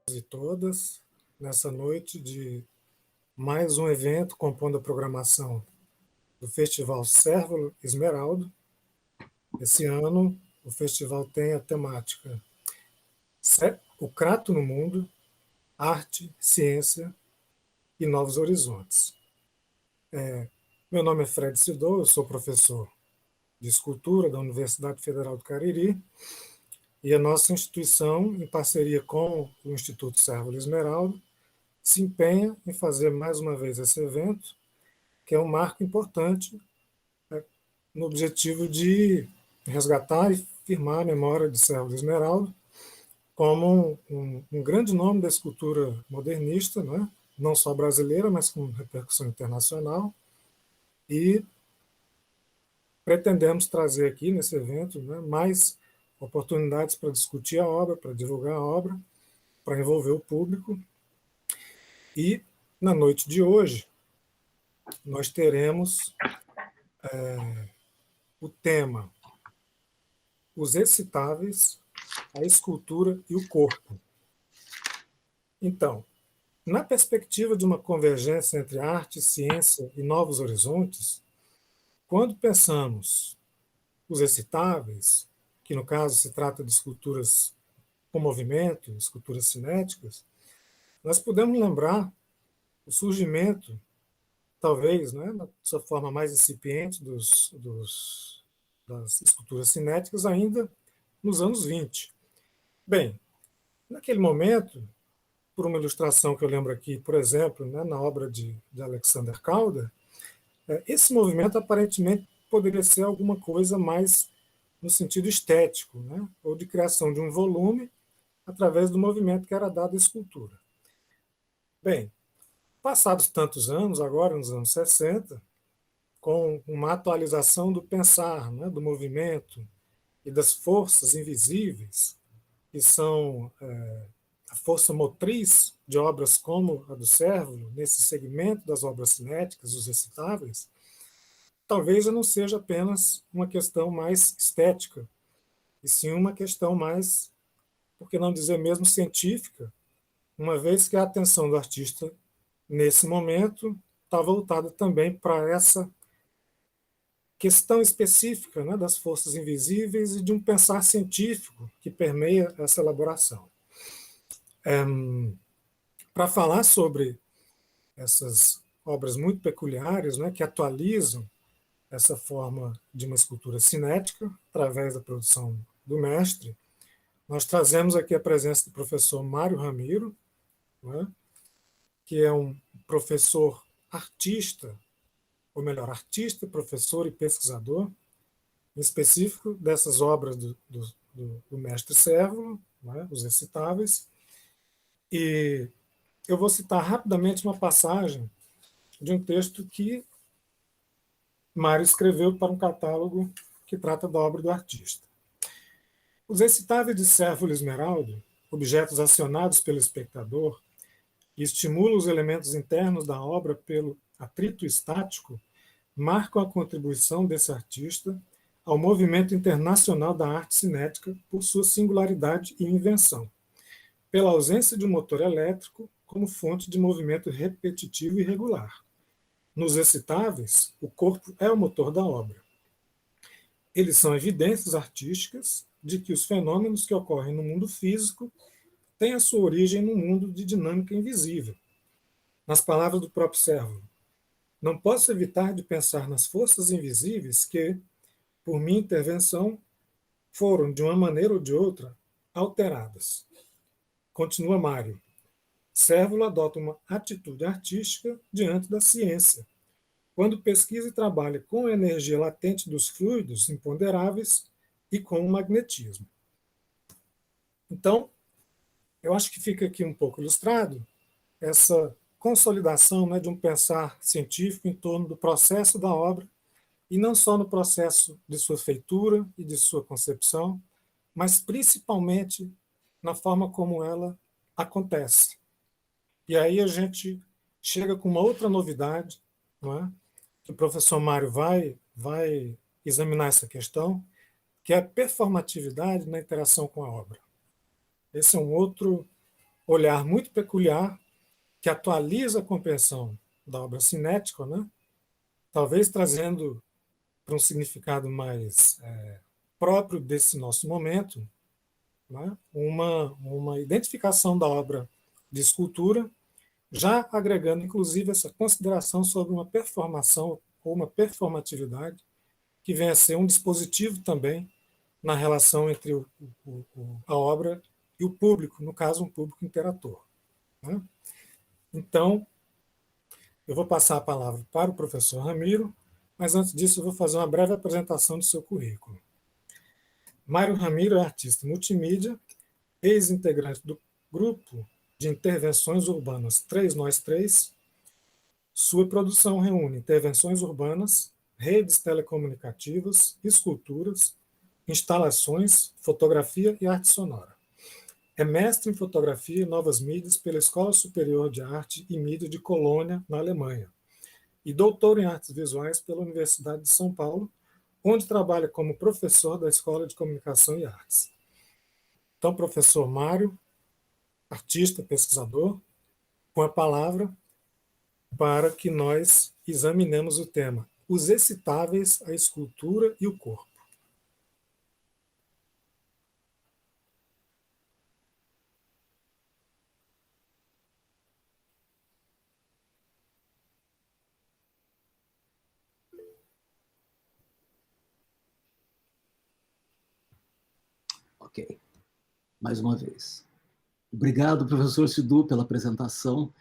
e todas nessa noite de mais um evento compondo a programação do Festival Cérvulo Esmeralda. Esse ano o festival tem a temática O Crato no Mundo, Arte, Ciência e Novos Horizontes. Meu nome é Fred Sidou, eu sou professor de escultura da Universidade Federal do Cariri e a nossa instituição, em parceria com o Instituto Cérvulo Esmeralda, se empenha em fazer mais uma vez esse evento, que é um marco importante, né, no objetivo de resgatar e firmar a memória de Cérvulo Esmeralda como um grande nome da escultura modernista, né, não só brasileira, mas com repercussão internacional, e pretendemos trazer aqui nesse evento, né, mais oportunidades para discutir a obra, para divulgar a obra, para envolver o público. E na noite de hoje nós teremos o tema Os Excitáveis, a Escultura e o Corpo. Então, na perspectiva de uma convergência entre arte, ciência e novos horizontes, quando pensamos os excitáveis, que no caso se trata de esculturas com movimento, esculturas cinéticas, nós podemos lembrar o surgimento, talvez, né, na sua forma mais incipiente, das esculturas cinéticas ainda nos anos 20. Bem, naquele momento, por uma ilustração que eu lembro aqui, por exemplo, né, na obra de Alexander Calder, esse movimento aparentemente poderia ser alguma coisa mais no sentido estético, né, ou de criação de um volume através do movimento que era dado à escultura. Bem, passados tantos anos, agora nos anos 60, com uma atualização do pensar, né, do movimento e das forças invisíveis, que são a força motriz de obras como a do Cérvulo, nesse segmento das obras cinéticas, os excitáveis, talvez já não seja apenas uma questão mais estética, e sim uma questão mais, por que não dizer mesmo, científica, uma vez que a atenção do artista, nesse momento, está voltada também para essa questão específica, né, das forças invisíveis e de um pensar científico que permeia essa elaboração. Para falar sobre essas obras muito peculiares, né, que atualizam essa forma de uma escultura cinética através da produção do mestre, nós trazemos aqui a presença do professor Mário Ramiro, né, que é um professor artista, ou melhor, artista, professor e pesquisador, em específico dessas obras do mestre Cérvulo, né, os excitáveis, e eu vou citar rapidamente uma passagem de um texto que Mário escreveu para um catálogo que trata da obra do artista. Os excitáveis de Cérvulo Esmeralda, objetos acionados pelo espectador, e estimulam os elementos internos da obra pelo atrito estático, marcam a contribuição desse artista ao movimento internacional da arte cinética por sua singularidade e invenção, pela ausência de um motor elétrico como fonte de movimento repetitivo e regular. Nos excitáveis, o corpo é o motor da obra. Eles são evidências artísticas de que os fenômenos que ocorrem no mundo físico têm a sua origem no mundo de dinâmica invisível. Nas palavras do próprio Cérvulo, não posso evitar de pensar nas forças invisíveis que, por minha intervenção, foram, de uma maneira ou de outra, alteradas. Continua Mário. Cérvulo adota uma atitude artística diante da ciência, quando pesquisa e trabalha com a energia latente dos fluidos imponderáveis e com o magnetismo. Então, eu acho que fica aqui um pouco ilustrado essa consolidação, né, de um pensar científico em torno do processo da obra, e não só no processo de sua feitura e de sua concepção, mas principalmente na forma como ela acontece. E aí a gente chega com uma outra novidade, não é? Que o professor Mário vai examinar essa questão, que é a performatividade na interação com a obra. Esse é um outro olhar muito peculiar que atualiza a compreensão da obra cinética, né? Talvez trazendo para um significado mais próprio desse nosso momento, né? Uma identificação da obra de escultura, já agregando, inclusive, essa consideração sobre uma performação ou uma performatividade, que vem a ser um dispositivo também na relação entre a obra e o público, no caso, um público interator. Né? Então, eu vou passar a palavra para o professor Ramiro, mas antes disso eu vou fazer uma breve apresentação do seu currículo. Mário Ramiro é artista multimídia, ex-integrante do grupo de intervenções urbanas 3 Nós 3. Sua produção reúne intervenções urbanas, redes telecomunicativas, esculturas, instalações, fotografia e arte sonora. É mestre em fotografia e novas mídias pela Escola Superior de Arte e Mídia de Colônia, na Alemanha, e doutor em artes visuais pela Universidade de São Paulo, onde trabalha como professor da Escola de Comunicação e Artes. Então, professor Mário, artista, pesquisador, com a palavra para que nós examinemos o tema: os excitáveis, a escultura e o corpo. Ok, mais uma vez. Obrigado, professor Sidu, pela apresentação.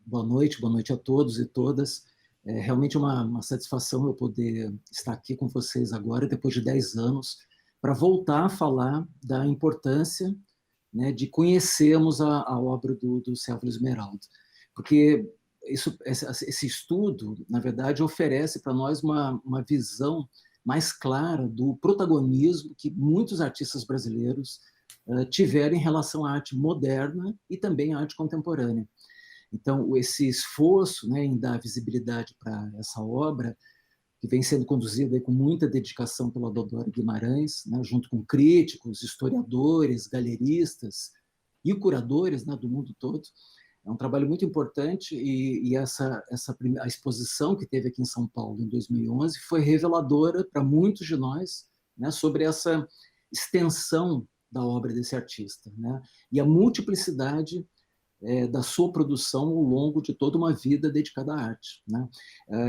Boa noite a todos e todas. É realmente uma satisfação eu poder estar aqui com vocês agora, depois de 10 anos, para voltar a falar da importância, né, de conhecermos a obra do Sérgio Esmeralda. Porque esse estudo, na verdade, oferece para nós uma visão mais clara do protagonismo que muitos artistas brasileiros tiveram em relação à arte moderna e também à arte contemporânea. Então, esse esforço, né, em dar visibilidade para essa obra, que vem sendo conduzida aí com muita dedicação pela Dodora Guimarães, né, junto com críticos, historiadores, galeristas e curadores, né, do mundo todo. É um trabalho muito importante e a exposição que teve aqui em São Paulo em 2011 foi reveladora para muitos de nós, né, sobre essa extensão da obra desse artista, né, e a multiplicidade da sua produção ao longo de toda uma vida dedicada à arte. Né?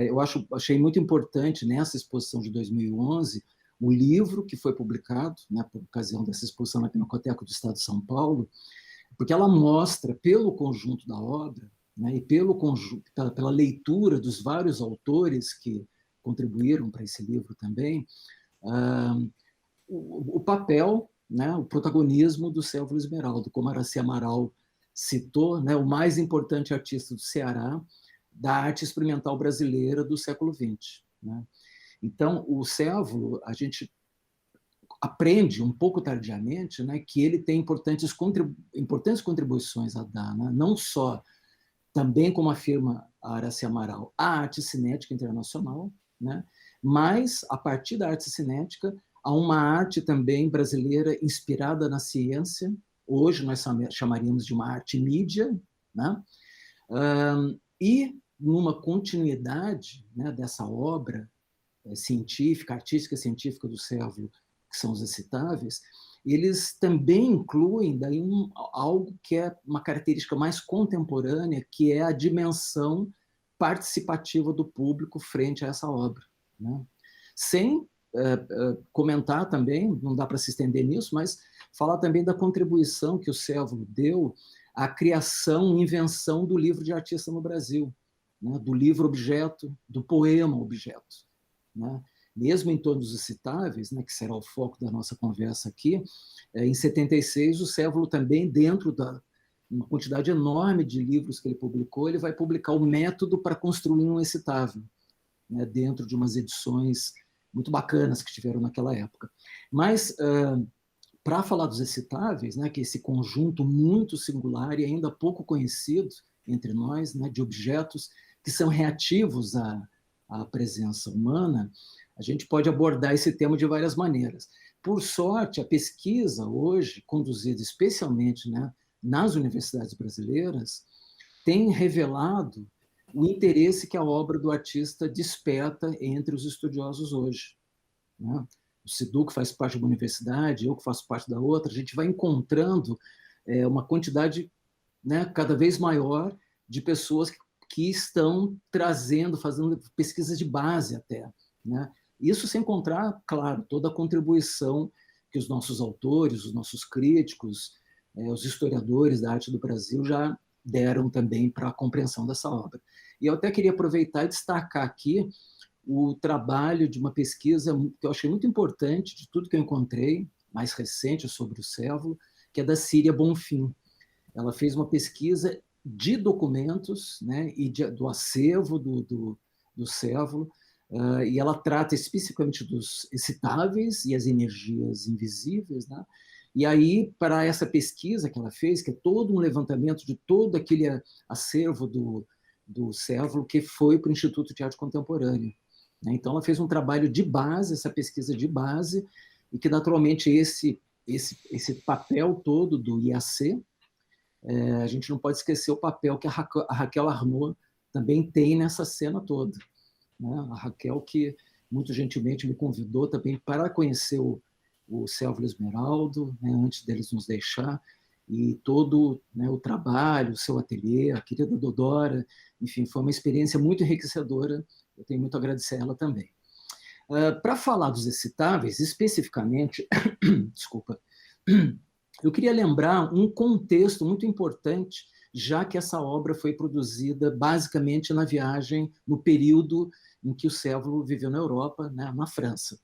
Eu achei muito importante nessa exposição de 2011 o livro que foi publicado, né, por ocasião dessa exposição na Pinacoteca do Estado de São Paulo, porque ela mostra, pelo conjunto da obra, né, e pela leitura dos vários autores que contribuíram para esse livro também, o papel, né, o protagonismo do Sérgio Esmeralda, como Araci Amaral citou, né, o mais importante artista do Ceará, da arte experimental brasileira do século XX. Né? Então, o Sérvulo, a gente aprende um pouco tardiamente, né, que ele tem importantes contribuições a dar, né? Não só, também como afirma a Araci Amaral, a arte cinética internacional, né, mas, a partir da arte cinética, há uma arte também brasileira inspirada na ciência. Hoje nós chamaríamos de uma arte mídia, né? E numa continuidade, né, dessa obra científica, artística científica do Sérvulo, que são os excitáveis, eles também incluem daí algo que é uma característica mais contemporânea, que é a dimensão participativa do público frente a essa obra. Né? Sem comentar também, não dá para se estender nisso, mas falar também da contribuição que o Sérvulo deu à criação e invenção do livro de artista no Brasil, né? Do livro objeto, do poema objeto. Né? Mesmo em torno dos excitáveis, né, que será o foco da nossa conversa aqui, em 76, o Sérvulo também, dentro da uma quantidade enorme de livros que ele publicou, ele vai publicar o método para construir um excitável, né, dentro de umas edições muito bacanas que tiveram naquela época. Mas, para falar dos excitáveis, né, que é esse conjunto muito singular e ainda pouco conhecido entre nós, né, de objetos que são reativos à presença humana, a gente pode abordar esse tema de várias maneiras. Por sorte, a pesquisa hoje, conduzida especialmente, né, nas universidades brasileiras tem revelado o interesse que a obra do artista desperta entre os estudiosos hoje, né? O Sidu, que faz parte de uma universidade, eu que faço parte da outra, a gente vai encontrando uma quantidade, né, cada vez maior de pessoas que estão trazendo, fazendo pesquisas de base até, né? Isso sem encontrar, claro, toda a contribuição que os nossos autores, os nossos críticos, os historiadores da arte do Brasil já deram também para a compreensão dessa obra. E eu até queria aproveitar e destacar aqui o trabalho de uma pesquisa que eu achei muito importante, de tudo que eu encontrei, mais recente sobre o Sérvulo, que é da Síria Bonfim. Ela fez uma pesquisa de documentos, né, e do acervo do Sérvulo, e ela trata especificamente dos excitáveis e as energias invisíveis, né? E aí, para essa pesquisa que ela fez, que é todo um levantamento de todo aquele acervo do Sérvulo, que foi para o Instituto de Arte Contemporânea, né? Então, ela fez um trabalho de base, essa pesquisa de base, e que, naturalmente, esse papel todo do IAC, a gente não pode esquecer o papel que a Raquel Arnaud também tem nessa cena toda, né? A Raquel, que muito gentilmente me convidou também para conhecer o Sérvulo Esmeraldo, né, antes deles nos deixar, e todo, né, o trabalho, o seu ateliê, a querida Dodora, enfim, foi uma experiência muito enriquecedora, eu tenho muito a agradecer a ela também. Para falar dos excitáveis, especificamente, desculpa, eu queria lembrar um contexto muito importante, já que essa obra foi produzida basicamente na viagem, no período em que o Sérvulo viveu na Europa, né, na França.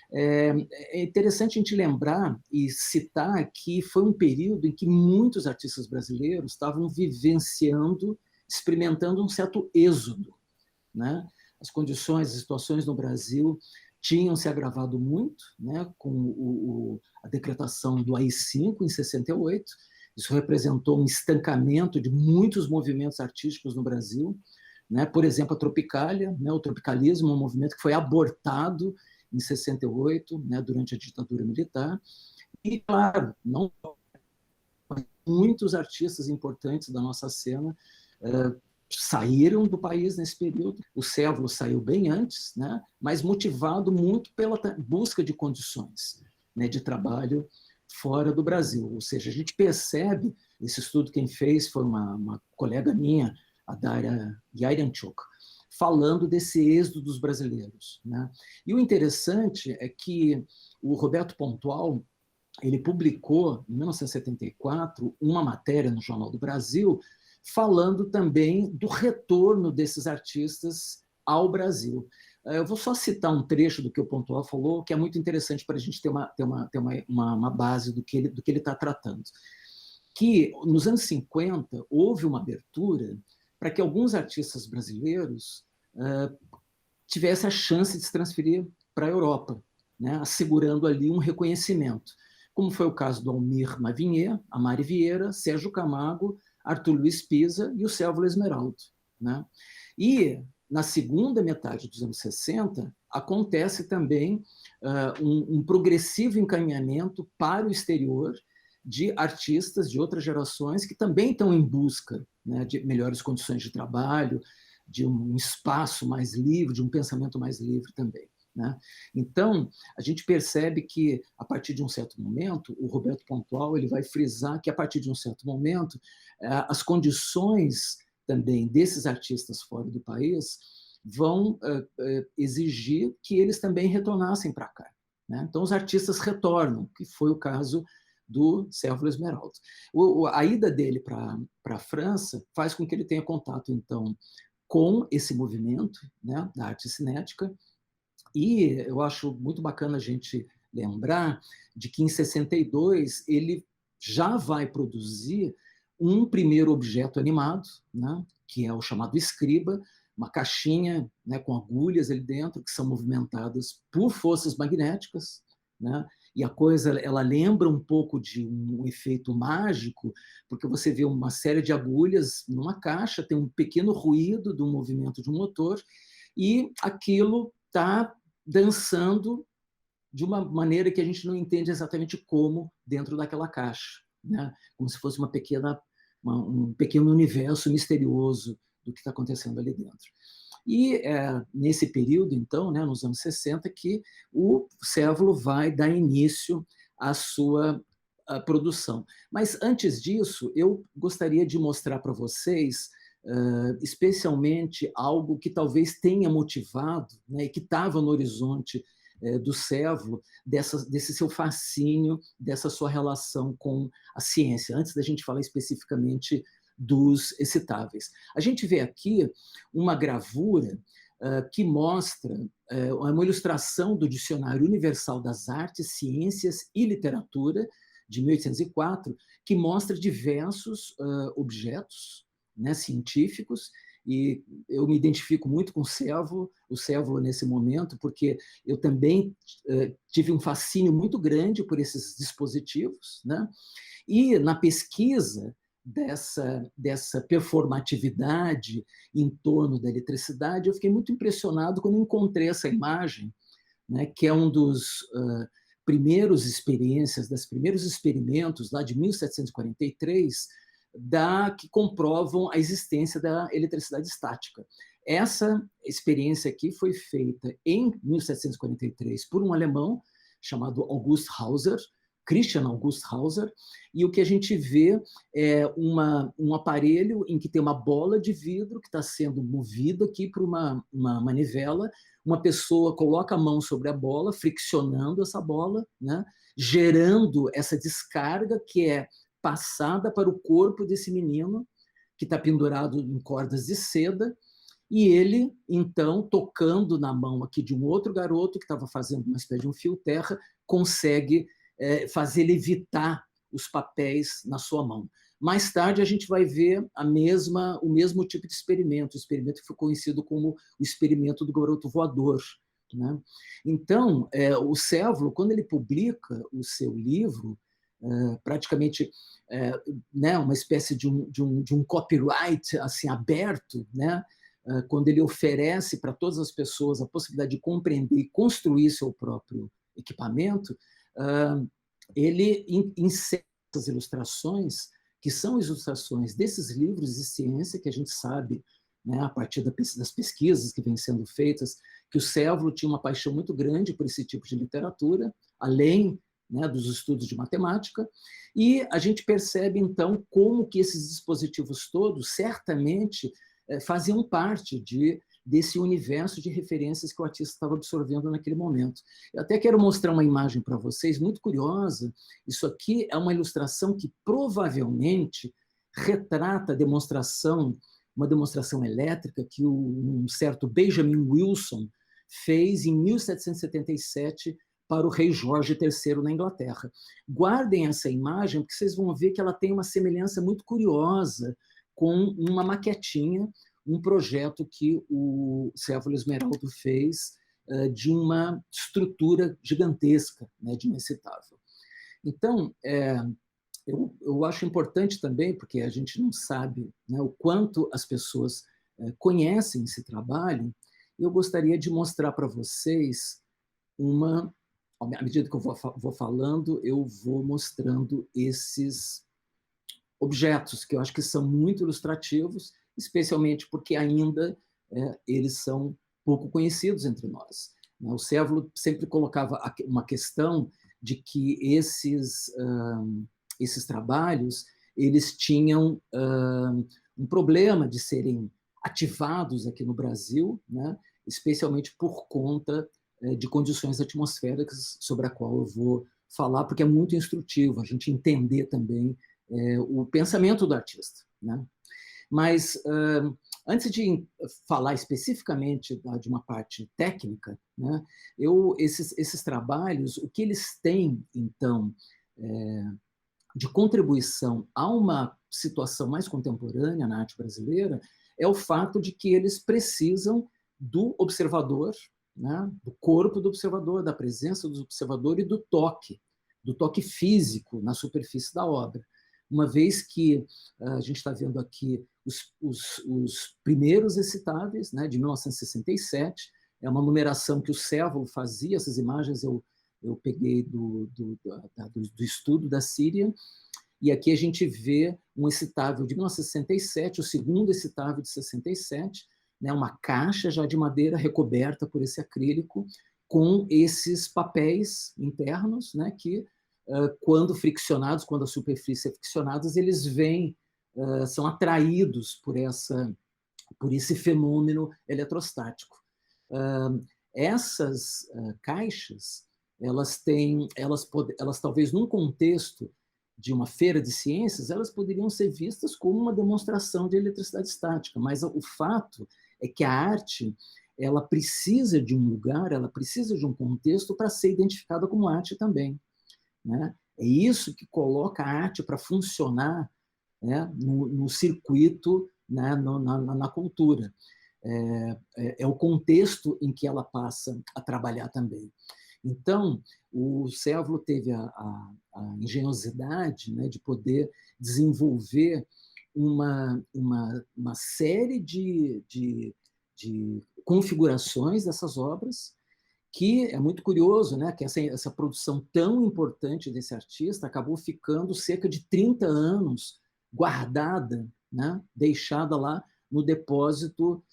É interessante a gente lembrar e citar que foi um período em que muitos artistas brasileiros estavam vivenciando, experimentando um certo êxodo, né? As condições, as situações no Brasil tinham se agravado muito, né, com a decretação do AI-5 em 68. Isso representou um estancamento de muitos movimentos artísticos no Brasil, né? Por exemplo, a Tropicália, né, o tropicalismo, um movimento que foi abortado em 68, né, durante a ditadura militar. E, claro, não muitos artistas importantes da nossa cena saíram do país nesse período. O Sérvulo saiu bem antes, né, mas motivado muito pela busca de condições, né, de trabalho fora do Brasil. Ou seja, a gente percebe, esse estudo quem fez foi uma colega minha, a Daria Yairanchuk, falando desse êxodo dos brasileiros, né? E o interessante é que o Roberto Pontual, ele publicou, em 1974, uma matéria no Jornal do Brasil, falando também do retorno desses artistas ao Brasil. Eu vou só citar um trecho do que o Pontual falou, que é muito interessante para a gente ter uma base do que ele está tratando. Que, nos anos 50, houve uma abertura para que alguns artistas brasileiros tivessem a chance de se transferir para a Europa, né, assegurando ali um reconhecimento, como foi o caso do Almir Mavinier, a Mari Vieira, Sérgio Camargo, Arthur Luiz Pisa e o Sérvulo Esmeraldo, né? E, na segunda metade dos anos 60, acontece também um progressivo encaminhamento para o exterior de artistas de outras gerações que também estão em busca, né, de melhores condições de trabalho, de um espaço mais livre, de um pensamento mais livre também, né? Então, a gente percebe que, a partir de um certo momento, o Roberto Pontual ele vai frisar que, a partir de um certo momento, as condições também desses artistas fora do país vão exigir que eles também retornassem para cá, né? Então, os artistas retornam, que foi o caso do Sérvulo Esmeraldo. A ida dele para a França faz com que ele tenha contato, então, com esse movimento, né, da arte cinética, e eu acho muito bacana a gente lembrar de que, em 62, ele já vai produzir um primeiro objeto animado, né, que é o chamado escriba, uma caixinha, né, com agulhas ali dentro, que são movimentadas por forças magnéticas, né? E a coisa ela lembra um pouco de um efeito mágico, porque você vê uma série de agulhas numa caixa, tem um pequeno ruído do movimento de um motor, e aquilo está dançando de uma maneira que a gente não entende exatamente como dentro daquela caixa, né? Como se fosse um pequeno universo misterioso do que está acontecendo ali dentro. E nesse período, então, né, nos anos 60, que o Cévolo vai dar início à sua produção. Mas, antes disso, eu gostaria de mostrar para vocês, especialmente, algo que talvez tenha motivado, né, e que estava no horizonte do Cévolo, desse seu fascínio, dessa sua relação com a ciência, antes da gente falar especificamente dos excitáveis. A gente vê aqui uma gravura que mostra uma ilustração do Dicionário Universal das Artes, Ciências e Literatura, de 1804, que mostra diversos objetos, né, científicos, e eu me identifico muito com o Cévolo nesse momento, porque eu também tive um fascínio muito grande por esses dispositivos, né? E na pesquisa dessa performatividade em torno da eletricidade, eu fiquei muito impressionado quando encontrei essa imagem, né, que é um dos primeiros experimentos lá de 1743, que comprovam a existência da eletricidade estática. Essa experiência aqui foi feita em 1743 por um alemão chamado Christian August Hauser, e o que a gente vê é um aparelho em que tem uma bola de vidro que está sendo movida aqui por uma manivela. Uma pessoa coloca a mão sobre a bola, friccionando essa bola, né, gerando essa descarga que é passada para o corpo desse menino, que está pendurado em cordas de seda, e ele, então, tocando na mão aqui de um outro garoto que estava fazendo uma espécie de um fio terra, consegue fazer levitar os papéis na sua mão. Mais tarde, a gente vai ver o mesmo tipo de experimento, o experimento que foi conhecido como o experimento do garoto voador, né? Então, o Cévolo, quando ele publica o seu livro, praticamente né, uma espécie de um copyright assim, aberto, né? Quando ele oferece para todas as pessoas a possibilidade de compreender e construir seu próprio equipamento, ele insere essas ilustrações, que são ilustrações desses livros de ciência que a gente sabe, né, a partir das pesquisas que vêm sendo feitas, que o Cévolo tinha uma paixão muito grande por esse tipo de literatura, além, né, dos estudos de matemática, e a gente percebe, então, como que esses dispositivos todos certamente faziam parte desse universo de referências que o artista estava absorvendo naquele momento. Eu até quero mostrar uma imagem para vocês, muito curiosa. Isso aqui é uma ilustração que provavelmente retrata uma demonstração elétrica que um certo Benjamin Wilson fez em 1777 para o rei Jorge III na Inglaterra. Guardem essa imagem, porque vocês vão ver que ela tem uma semelhança muito curiosa com uma maquetinha, um projeto que o Cévolo Esmeraldo fez de uma estrutura gigantesca, né, de um excitável. Então, eu acho importante também, porque a gente não sabe, né, o quanto as pessoas conhecem esse trabalho, eu gostaria de mostrar para vocês à medida que eu vou falando, eu vou mostrando esses objetos, que eu acho que são muito ilustrativos, especialmente porque ainda eles são pouco conhecidos entre nós. O Cévolo sempre colocava uma questão de que esses trabalhos eles tinham um problema de serem ativados aqui no Brasil, né, especialmente por conta de condições atmosféricas, sobre a qual eu vou falar, porque é muito instrutivo a gente entender também o pensamento do artista, né? Mas, antes de falar especificamente de uma parte técnica, né, esses trabalhos, o que eles têm, então, de contribuição a uma situação mais contemporânea na arte brasileira, é o fato de que eles precisam do observador, né, do corpo do observador, da presença do observador e do toque físico na superfície da obra. Uma vez que a gente está vendo aqui os primeiros excitáveis, né, de 1967, é uma numeração que o Cévolo fazia, essas imagens eu peguei do estudo da Síria, E aqui a gente vê um excitável de 1967, o segundo excitável de 67, né, uma caixa já de madeira recoberta por esse acrílico, com esses papéis internos, né, que, quando friccionados, quando a superfície é friccionada, eles vêm, são atraídos por esse fenômeno eletrostático. Essas caixas, elas talvez num contexto de uma feira de ciências, elas poderiam ser vistas como uma demonstração de eletricidade estática, mas o fato é que a arte, ela precisa de um lugar, ela precisa de um contexto para ser identificada como arte também, né? É isso que coloca a arte para funcionar, né, no circuito, né, na cultura. É o contexto em que ela passa a trabalhar também. Então, o Sèvolo teve a engenhosidade, né, de poder desenvolver uma série de configurações dessas obras, que é muito curioso, né, que essa produção tão importante desse artista acabou ficando cerca de 30 anos guardada, né, deixada lá no depósito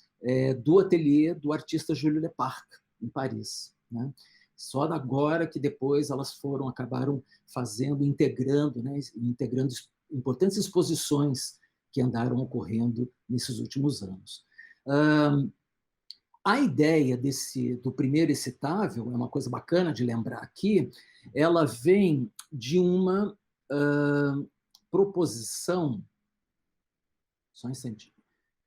do ateliê do artista Júlio Leparc, em Paris, né? Só agora que depois elas acabaram integrando importantes exposições que andaram ocorrendo nesses últimos anos. A ideia do primeiro excitável, é uma coisa bacana de lembrar aqui, ela vem de uma proposição, só um instantinho,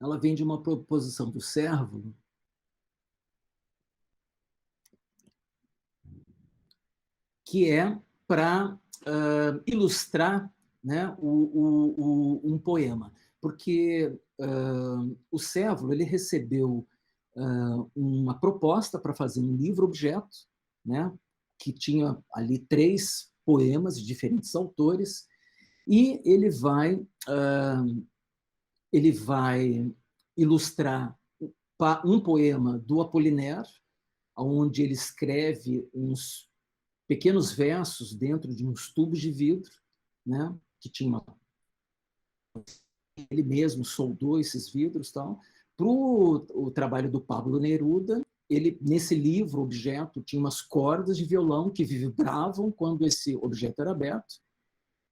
ela vem de uma proposição do Sèvolo, que é para ilustrar, né, um poema. Porque o Sèvolo ele recebeu uma proposta para fazer um livro-objeto, né, que tinha ali 3 poemas de diferentes autores, e ele vai ilustrar um poema do Apollinaire, onde ele escreve uns pequenos versos dentro de uns tubos de vidro, né, que tinha ele mesmo soldou esses vidros, tal. Para o trabalho do Pablo Neruda, ele, nesse livro objeto, tinha umas cordas de violão que vibravam quando esse objeto era aberto.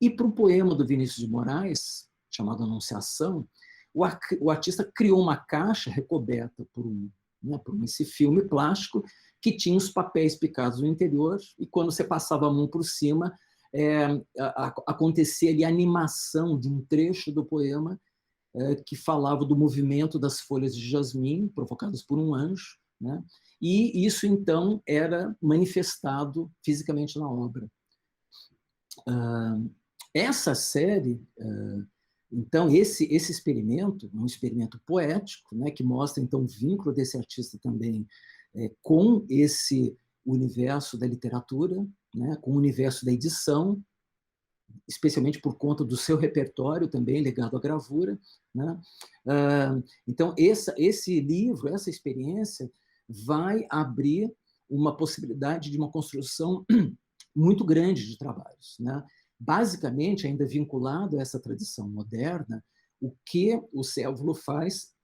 E para o poema do Vinícius de Moraes, chamado Anunciação, o artista criou uma caixa recoberta por esse filme plástico que tinha os papéis picados no interior, e quando você passava a mão por cima, acontecia ali a animação de um trecho do poema que falava do movimento das folhas de jasmim provocadas por um anjo, né? E isso, então, era manifestado fisicamente na obra. Essa série, então, esse experimento, um experimento poético, né, que mostra, então, o vínculo desse artista também com esse universo da literatura, né, com o universo da edição, especialmente por conta do seu repertório também ligado à gravura, né? Então, esse livro, essa experiência, vai abrir uma possibilidade de uma construção muito grande de trabalhos, né? Basicamente, ainda vinculado a essa tradição moderna, o que o Sèvolo faz,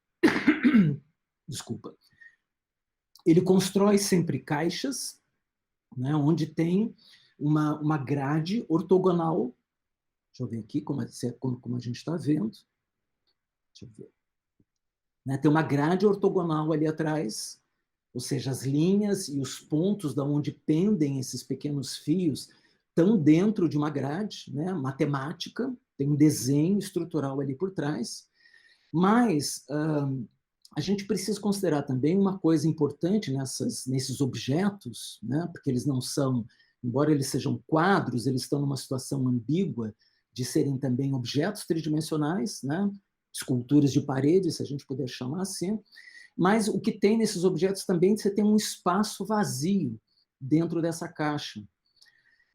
desculpa, ele constrói sempre caixas, né, onde tem uma grade ortogonal. Deixa eu ver aqui como a gente está vendo. Deixa eu ver. Né, tem uma grade ortogonal ali atrás, ou seja, as linhas e os pontos de onde pendem esses pequenos fios estão dentro de uma grade, né, matemática, tem um desenho estrutural ali por trás, mas a gente precisa considerar também uma coisa importante nesses objetos, né, porque eles não são, embora eles sejam quadros, eles estão numa situação ambígua de serem também objetos tridimensionais, né, esculturas de parede, se a gente puder chamar assim, mas o que tem nesses objetos também, você tem um espaço vazio dentro dessa caixa.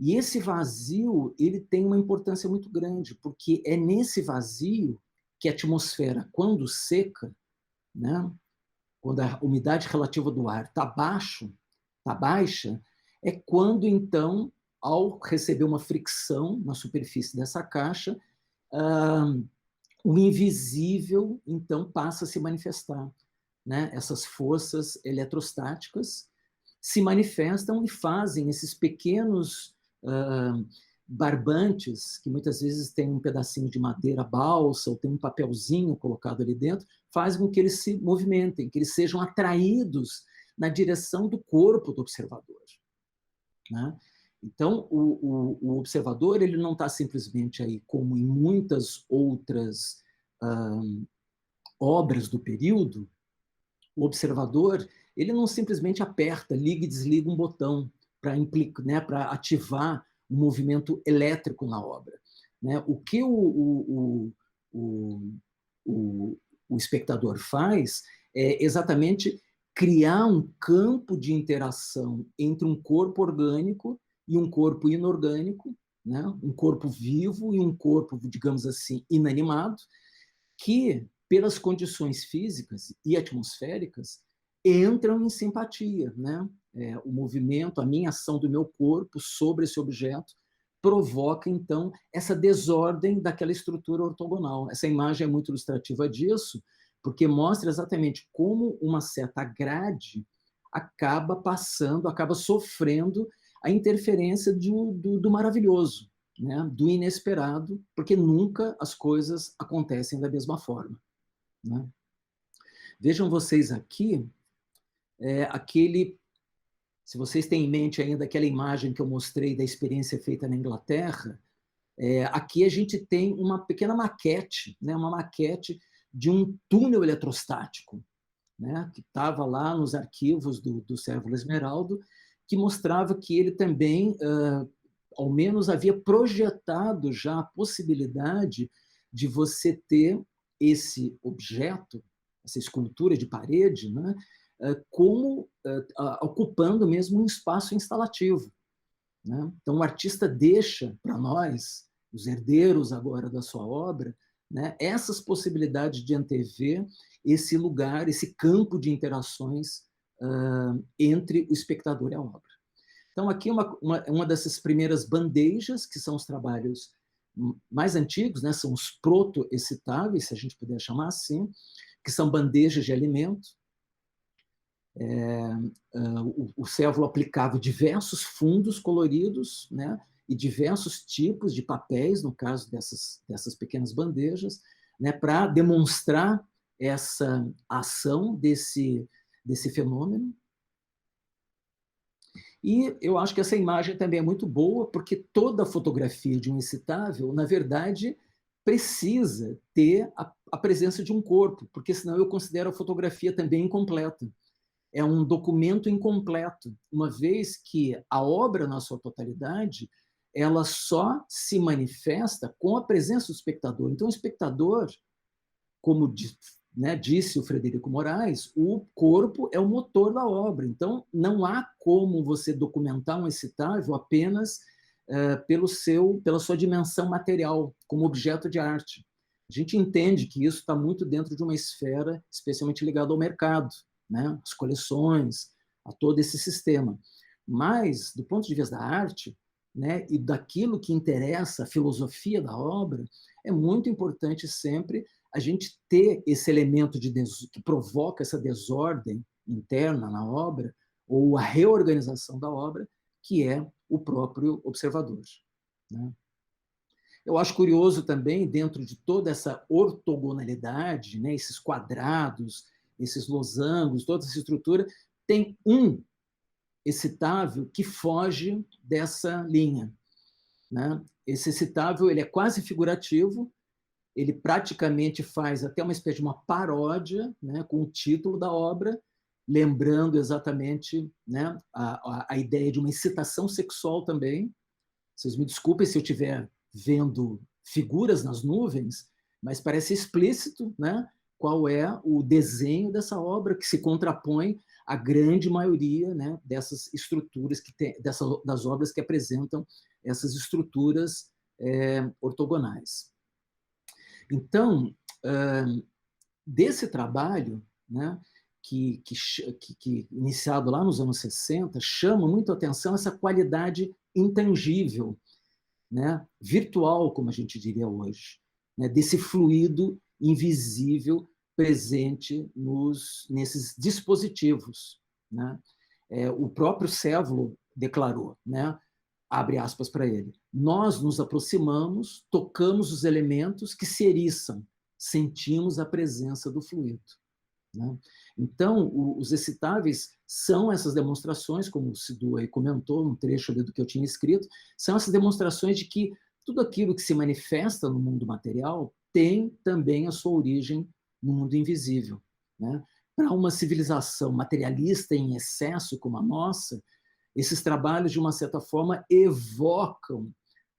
E esse vazio, ele tem uma importância muito grande, porque é nesse vazio que a atmosfera, quando seca, né, quando a umidade relativa do ar está baixa, é quando, então, ao receber uma fricção na superfície dessa caixa, o invisível, então, passa a se manifestar, né? Essas forças eletrostáticas se manifestam e fazem esses pequenos barbantes, que muitas vezes tem um pedacinho de madeira balsa ou tem um papelzinho colocado ali dentro, fazem com que eles se movimentem, que eles sejam atraídos na direção do corpo do observador, né? Então, o observador ele não está simplesmente aí, como em muitas outras obras do período, o observador ele não simplesmente aperta, liga e desliga um botão para né, para ativar um movimento elétrico na obra, né? O que o espectador faz é exatamente criar um campo de interação entre um corpo orgânico e um corpo inorgânico, né? Um corpo vivo e um corpo, digamos assim, inanimado, que, pelas condições físicas e atmosféricas, entram em simpatia, né? O movimento, a minha ação do meu corpo sobre esse objeto provoca, então, essa desordem daquela estrutura ortogonal. Essa imagem é muito ilustrativa disso, porque mostra exatamente como uma certa grade acaba passando, acaba sofrendo a interferência do maravilhoso, né? Do inesperado, porque nunca as coisas acontecem da mesma forma, né? Vejam vocês aqui, se vocês têm em mente ainda aquela imagem que eu mostrei da experiência feita na Inglaterra, aqui a gente tem uma pequena maquete, né? Uma maquete de um túnel eletrostático, né? Que estava lá nos arquivos do Cérvulo Esmeraldo, que mostrava que ele também, ao menos, havia projetado já a possibilidade de você ter esse objeto, essa escultura de parede, né? Como ocupando mesmo um espaço instalativo, né? Então, o artista deixa para nós, os herdeiros agora da sua obra, né, essas possibilidades de antever esse lugar, esse campo de interações entre o espectador e a obra. Então, aqui uma dessas primeiras bandejas, que são os trabalhos mais antigos, né, são os proto-excitáveis, se a gente puder chamar assim, que são bandejas de alimento. O Cérvulo aplicava diversos fundos coloridos, né, e diversos tipos de papéis, no caso dessas pequenas bandejas, né, para demonstrar essa ação desse fenômeno. E eu acho que essa imagem também é muito boa, porque toda fotografia de um excitável, na verdade, precisa ter a presença de um corpo, porque senão eu considero a fotografia também incompleta. É um documento incompleto, uma vez que a obra, na sua totalidade, ela só se manifesta com a presença do espectador. Então, o espectador, como disse o Frederico Moraes, o corpo é o motor da obra. Então, não há como você documentar um excitável apenas pela sua dimensão material, como objeto de arte. A gente entende que isso está muito dentro de uma esfera especialmente ligada ao mercado, né? As coleções, a todo esse sistema. Mas, do ponto de vista da arte, né, e daquilo que interessa a filosofia da obra, é muito importante sempre a gente ter esse elemento que provoca essa desordem interna na obra, ou a reorganização da obra, que é o próprio observador, né? Eu acho curioso também, dentro de toda essa ortogonalidade, né, esses quadrados, esses losangos, toda essa estrutura, tem um excitável que foge dessa linha, né? Esse excitável ele é quase figurativo, ele praticamente faz até uma espécie de uma paródia, né, com o título da obra, lembrando exatamente, né, a ideia de uma excitação sexual também. Vocês me desculpem se eu estiver vendo figuras nas nuvens, mas parece explícito, né, qual é o desenho dessa obra que se contrapõe à grande maioria, né, dessas estruturas das obras que apresentam essas estruturas ortogonais. Então, desse trabalho, né, que iniciado lá nos anos 60, chama muito a atenção essa qualidade intangível, né, virtual, como a gente diria hoje, né, desse fluido invisível presente nesses dispositivos, né? O próprio Cévolo declarou, né, abre aspas para ele, nós nos aproximamos, tocamos os elementos que se eriçam, sentimos a presença do fluido. Né? Então, os excitáveis são essas demonstrações, como o Sidhu aí comentou, um trecho ali do que eu tinha escrito, são essas demonstrações de que tudo aquilo que se manifesta no mundo material tem também a sua origem no mundo invisível. Né? Para uma civilização materialista em excesso como a nossa, esses trabalhos, de uma certa forma, evocam,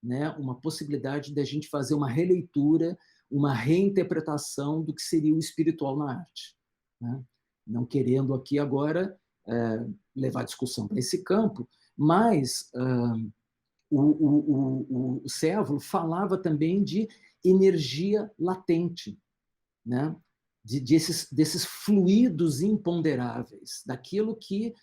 né, uma possibilidade de a gente fazer uma releitura, uma reinterpretação do que seria o espiritual na arte. Né? Não querendo aqui agora levar a discussão para esse campo, mas o Cévolo falava também de energia latente, né? Desses fluidos imponderáveis, daquilo que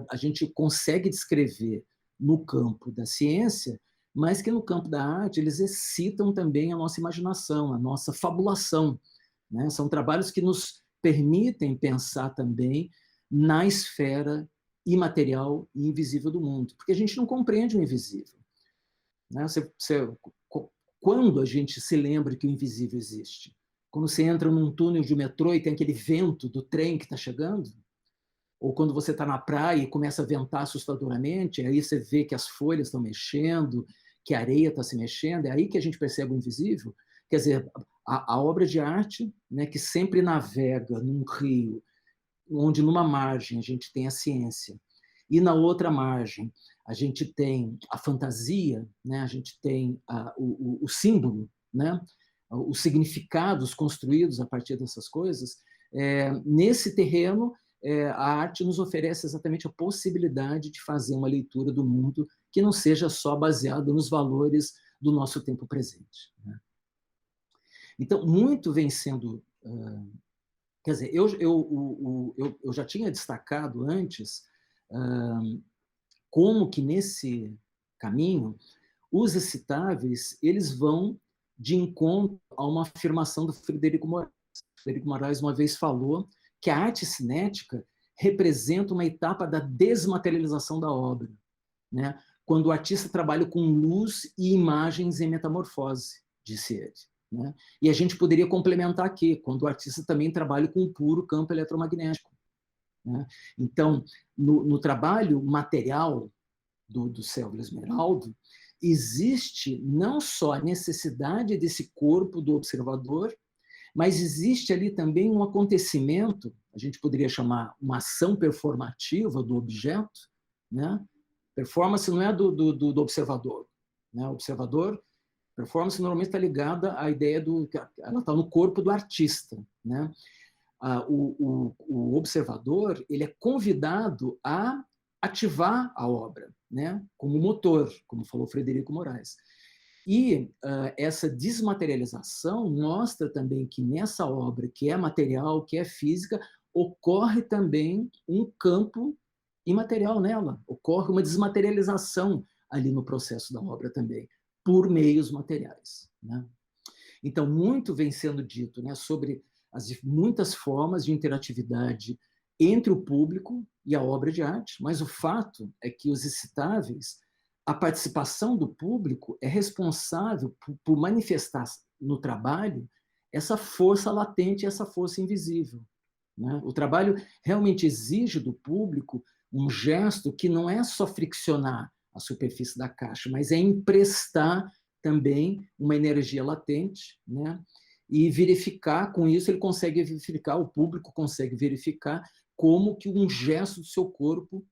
a gente consegue descrever no campo da ciência, mas que no campo da arte eles excitam também a nossa imaginação, a nossa fabulação. Né? São trabalhos que nos permitem pensar também na esfera imaterial e invisível do mundo, porque a gente não compreende o invisível. Né? Quando a gente se lembra que o invisível existe? Quando você entra num túnel de metrô e tem aquele vento do trem que está chegando? Ou quando você está na praia e começa a ventar assustadoramente, aí você vê que as folhas estão mexendo, que a areia está se mexendo, é aí que a gente percebe o invisível? Quer dizer, a obra de arte, né, que sempre navega num rio, onde numa margem a gente tem a ciência, e na outra margem a gente tem a fantasia, né, a gente tem o símbolo, né, os significados construídos a partir dessas coisas, nesse terreno, a arte nos oferece exatamente a possibilidade de fazer uma leitura do mundo que não seja só baseada nos valores do nosso tempo presente. Né? Então, muito vem sendo... quer dizer, eu já tinha destacado antes como que nesse caminho os excitáveis eles vão de encontro a uma afirmação do Frederico Moraes. Frederico Moraes uma vez falou que a arte cinética representa uma etapa da desmaterialização da obra, né? Quando o artista trabalha com luz e imagens em metamorfose, disse ele. Né? E a gente poderia complementar aqui, quando o artista também trabalha com o puro campo eletromagnético. Né? Então, no trabalho material do Cévolo Esmeraldo, existe não só a necessidade desse corpo do observador, mas existe ali também um acontecimento, a gente poderia chamar uma ação performativa do objeto, né? Performance não é do observador. Né? O observador, performance normalmente está ligada à ideia ela está no corpo do artista. Né? O observador ele é convidado a ativar a obra, né? Como motor, como falou Frederico Moraes. E essa desmaterialização mostra também que nessa obra, que é material, que é física, ocorre também um campo imaterial nela, ocorre uma desmaterialização ali no processo da obra também, por meios materiais. Né? Então, muito vem sendo dito, né, sobre as muitas formas de interatividade entre o público e a obra de arte, mas o fato é que os excitáveis, a participação do público é responsável por manifestar no trabalho essa força latente, essa força invisível. Né? O trabalho realmente exige do público um gesto que não é só friccionar a superfície da caixa, mas é emprestar também uma energia latente, né? E verificar, com isso ele consegue verificar, o público consegue verificar como que um gesto do seu corpo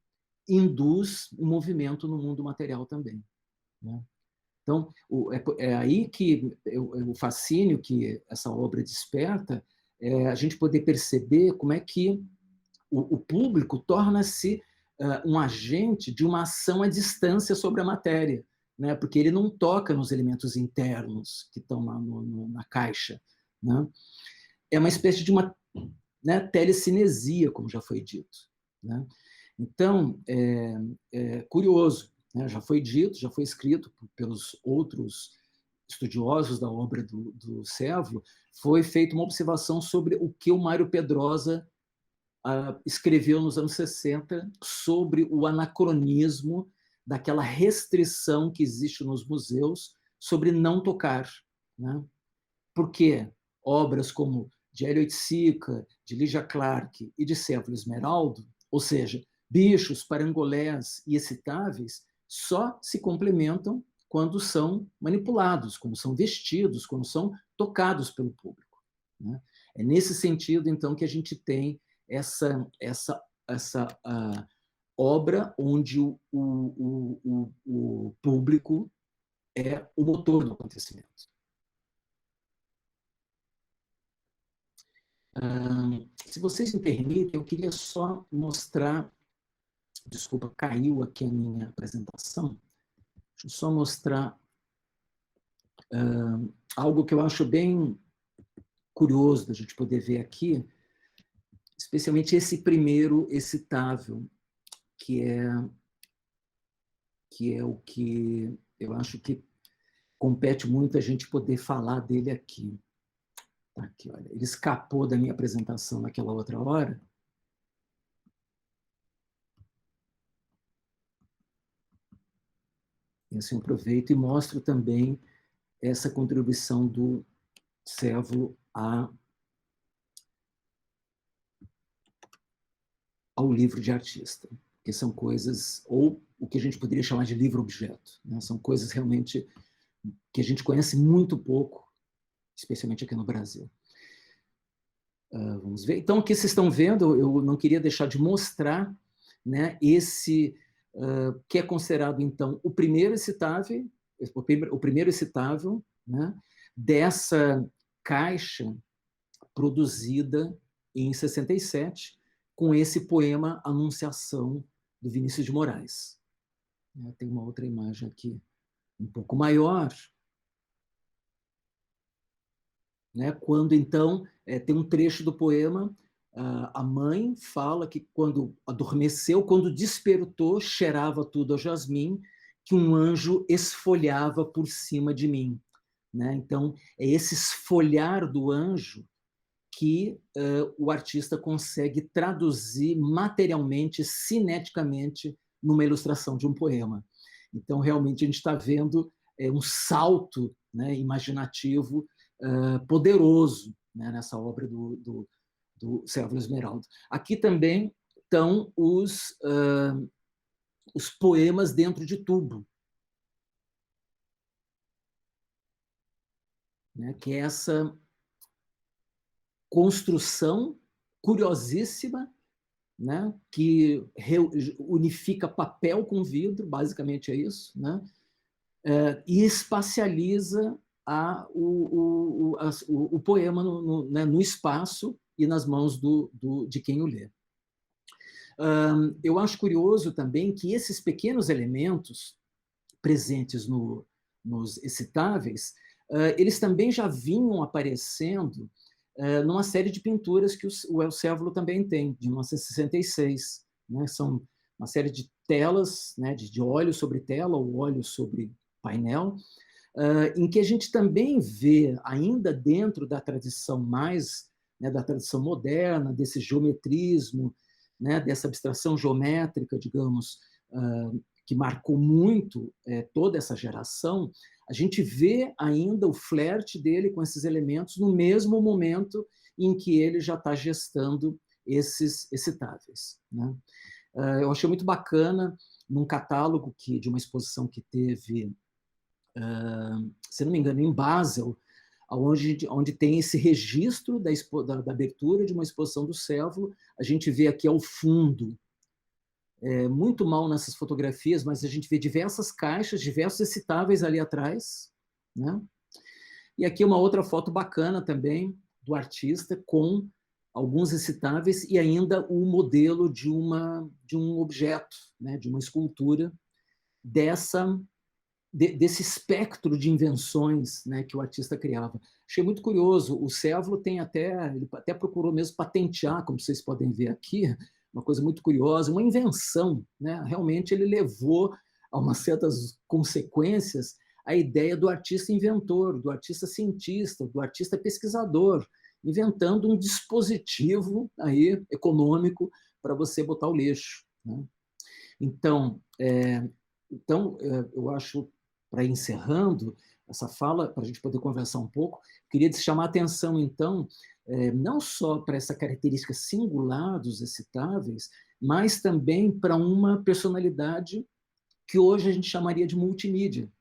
induz um movimento no mundo material também. Né? Então, é aí que o fascínio que essa obra desperta é a gente poder perceber como é que o público torna-se um agente de uma ação à distância sobre a matéria, né? Porque ele não toca nos elementos internos que estão na caixa. Né? É uma espécie de uma, né, telecinesia, como já foi dito. Né? Então, é curioso né? Já foi dito, já foi escrito pelos outros estudiosos da obra do Sérvulo, foi feita uma observação sobre o que o Mário Pedrosa escreveu nos anos 60 sobre o anacronismo daquela restrição que existe nos museus sobre não tocar, né? Porque obras como de Hélio Oiticica, de Lígia Clark e de Sérvulo Esmeraldo, ou seja, bichos, parangolés e excitáveis, só se complementam quando são manipulados, quando são vestidos, quando são tocados pelo público, né? É nesse sentido, então, que a gente tem essa obra onde o público é o motor do acontecimento. Se vocês me permitem, eu queria só mostrar... Desculpa, caiu aqui a minha apresentação. Deixa eu só mostrar algo que eu acho bem curioso da gente poder ver aqui, especialmente esse primeiro excitável, que é o que eu acho que compete muito a gente poder falar dele aqui. Tá aqui, olha. Ele escapou da minha apresentação naquela outra hora. E assim eu aproveito e mostro também essa contribuição do Sérvulo ao livro de artista, que são coisas, ou o que a gente poderia chamar de livro-objeto, né? São coisas realmente que a gente conhece muito pouco, especialmente aqui no Brasil. Vamos ver. Então, o que vocês estão vendo, eu não queria deixar de mostrar, né, esse que é considerado, então, o primeiro excitável, né, dessa caixa produzida em 67, com esse poema Anunciação, do Vinícius de Moraes. Tem uma outra imagem aqui, um pouco maior, né, quando, então, tem um trecho do poema, a mãe fala que quando adormeceu, quando despertou, cheirava tudo a jasmim, que um anjo esfolhava por cima de mim, né? Então, é esse esfolhar do anjo que o artista consegue traduzir materialmente, cineticamente, numa ilustração de um poema. Então, realmente, a gente está vendo um salto, né, imaginativo poderoso, né, nessa obra do Sérvulo Esmeraldo. Aqui também estão os poemas dentro de tubo, né, que é essa construção curiosíssima, né, que unifica papel com vidro, basicamente é isso, né, e espacializa o poema no espaço e nas mãos de quem o lê. Eu acho curioso também que esses pequenos elementos presentes nos excitáveis, eles também já vinham aparecendo numa série de pinturas que o El Sérvulo também tem, de 1966. Né? São uma série de telas, né, de óleo sobre tela ou óleo sobre painel, em que a gente também vê, ainda dentro da tradição mais, né, da tradição moderna, desse geometrismo, né, dessa abstração geométrica, digamos, que marcou muito toda essa geração, a gente vê ainda o flerte dele com esses elementos no mesmo momento em que ele já está gestando esses excitáveis. Né? Eu achei muito bacana, num catálogo de uma exposição que teve, se não me engano, em Basel, onde tem esse registro da abertura de uma exposição do Sérvulo. A gente vê aqui ao fundo, muito mal nessas fotografias, mas a gente vê diversas caixas, diversos excitáveis ali atrás, né? E aqui uma outra foto bacana também do artista com alguns excitáveis e ainda o modelo de um objeto, né? De uma escultura desse espectro de invenções, né, que o artista criava. Achei muito curioso. O Sérvulo ele até procurou mesmo patentear, como vocês podem ver aqui, uma coisa muito curiosa, uma invenção. Né? Realmente ele levou a umas certas consequências a ideia do artista inventor, do artista cientista, do artista pesquisador, inventando um dispositivo aí econômico para você botar o lixo, né? Então, eu acho, para encerrando essa fala, para a gente poder conversar um pouco, queria chamar a atenção, então, não só para essa característica singular dos excitáveis, mas também para uma personalidade que hoje a gente chamaria de multimídia,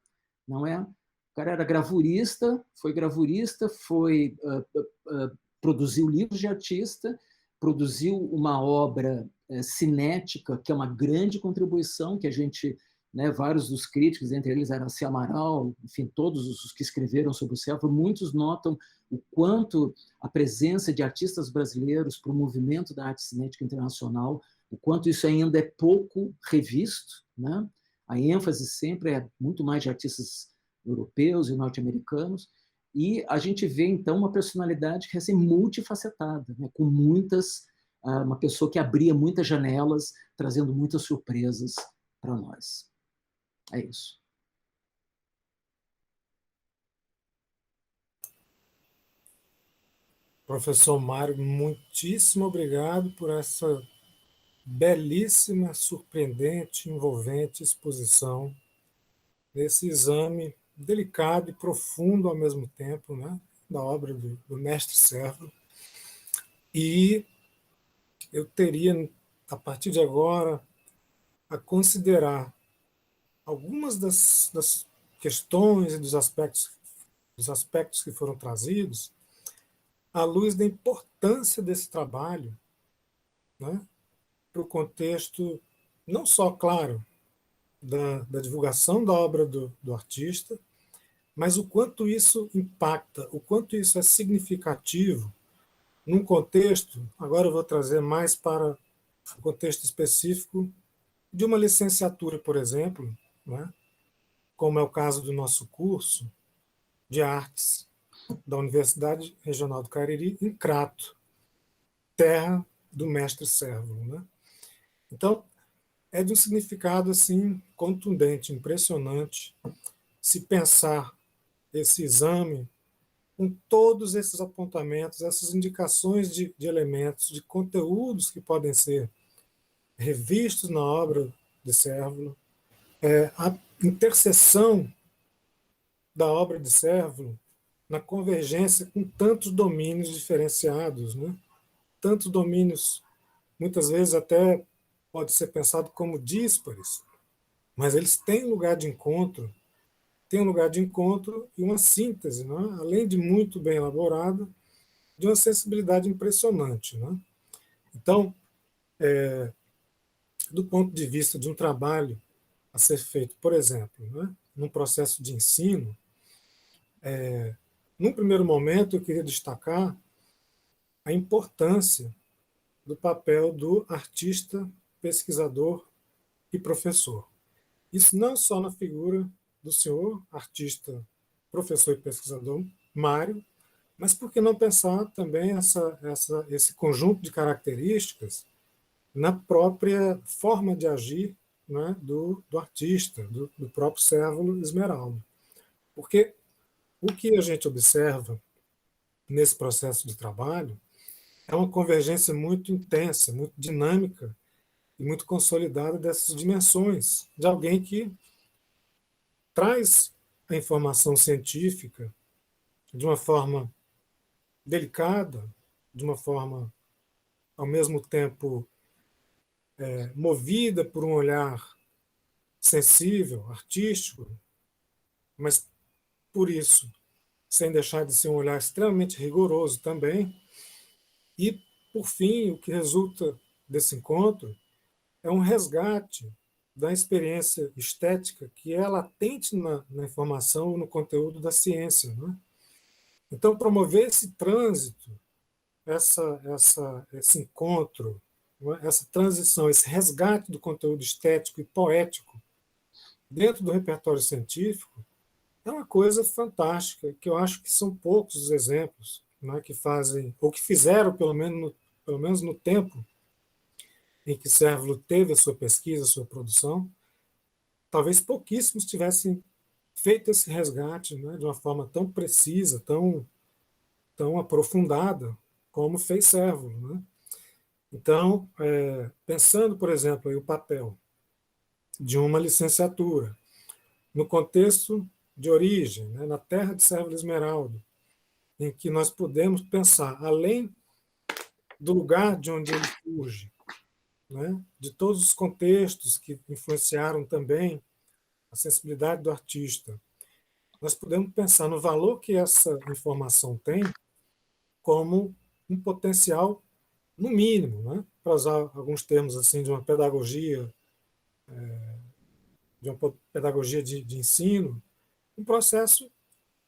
não é? O cara era gravurista, produziu livros de artista, produziu uma obra cinética, que é uma grande contribuição, que a gente, né, vários dos críticos, entre eles Araci Amaral, enfim, todos os que escreveram sobre o Céfalo, muitos notam o quanto a presença de artistas brasileiros para o movimento da arte cinética internacional, o quanto isso ainda é pouco revisto, né? A ênfase sempre é muito mais de artistas europeus e norte-americanos, e a gente vê, então, uma personalidade que é assim, multifacetada, né? Com uma pessoa que abria muitas janelas, trazendo muitas surpresas para nós. É isso. Professor Mário, muitíssimo obrigado por essa belíssima, surpreendente, envolvente exposição desse exame delicado e profundo ao mesmo tempo, né, da obra do mestre Céfalo. E eu teria, a partir de agora, a considerar algumas das questões e dos aspectos que foram trazidos à luz da importância desse trabalho, né, para o contexto, não só, claro, da divulgação da obra do artista, mas o quanto isso impacta, o quanto isso é significativo num contexto, agora eu vou trazer mais para o contexto específico de uma licenciatura, por exemplo, né, como é o caso do nosso curso de artes da Universidade Regional do Cariri, em Crato, terra do mestre Cérvulo, né? Então, é de um significado assim contundente, impressionante, se pensar esse exame com todos esses apontamentos, essas indicações de elementos, de conteúdos que podem ser revistos na obra de Cérvulo, a interseção da obra de Cérvulo na convergência com tantos domínios diferenciados, né? Tantos domínios, muitas vezes até pode ser pensado como díspares, mas eles têm lugar de encontro, tem um lugar de encontro e uma síntese, né? Além de muito bem elaborada, de uma sensibilidade impressionante, né? Então, do ponto de vista de um trabalho a ser feito, por exemplo, né, num processo de ensino, num primeiro momento eu queria destacar a importância do papel do artista, pesquisador e professor. Isso não só na figura do senhor, artista, professor e pesquisador Mário, mas por que não pensar também esse conjunto de características na própria forma de agir, né, do artista, do próprio Cérvulo Esmeralda. Porque o que a gente observa nesse processo de trabalho é uma convergência muito intensa, muito dinâmica e muito consolidada dessas dimensões, de alguém que traz a informação científica de uma forma delicada, de uma forma, ao mesmo tempo, movida por um olhar sensível, artístico, mas por isso, sem deixar de ser um olhar extremamente rigoroso também. E, por fim, o que resulta desse encontro é um resgate da experiência estética que é latente na informação, no conteúdo da ciência, né? Então, promover esse trânsito, esse encontro, né? Essa transição, esse resgate do conteúdo estético e poético dentro do repertório científico, é uma coisa fantástica, que eu acho que são poucos os exemplos, né, que fazem, ou que fizeram, pelo menos no tempo em que Cérvulo teve a sua pesquisa, a sua produção, talvez pouquíssimos tivessem feito esse resgate, né, de uma forma tão precisa, tão aprofundada, como fez Cérvulo, né? Então, pensando, por exemplo, aí o papel de uma licenciatura no contexto de origem, né, na terra de Cérvulo Esmeraldo, em que nós podemos pensar, além do lugar de onde ele surge, né, de todos os contextos que influenciaram também a sensibilidade do artista, nós podemos pensar no valor que essa informação tem como um potencial, no mínimo, né, para usar alguns termos assim de uma pedagogia de ensino, um processo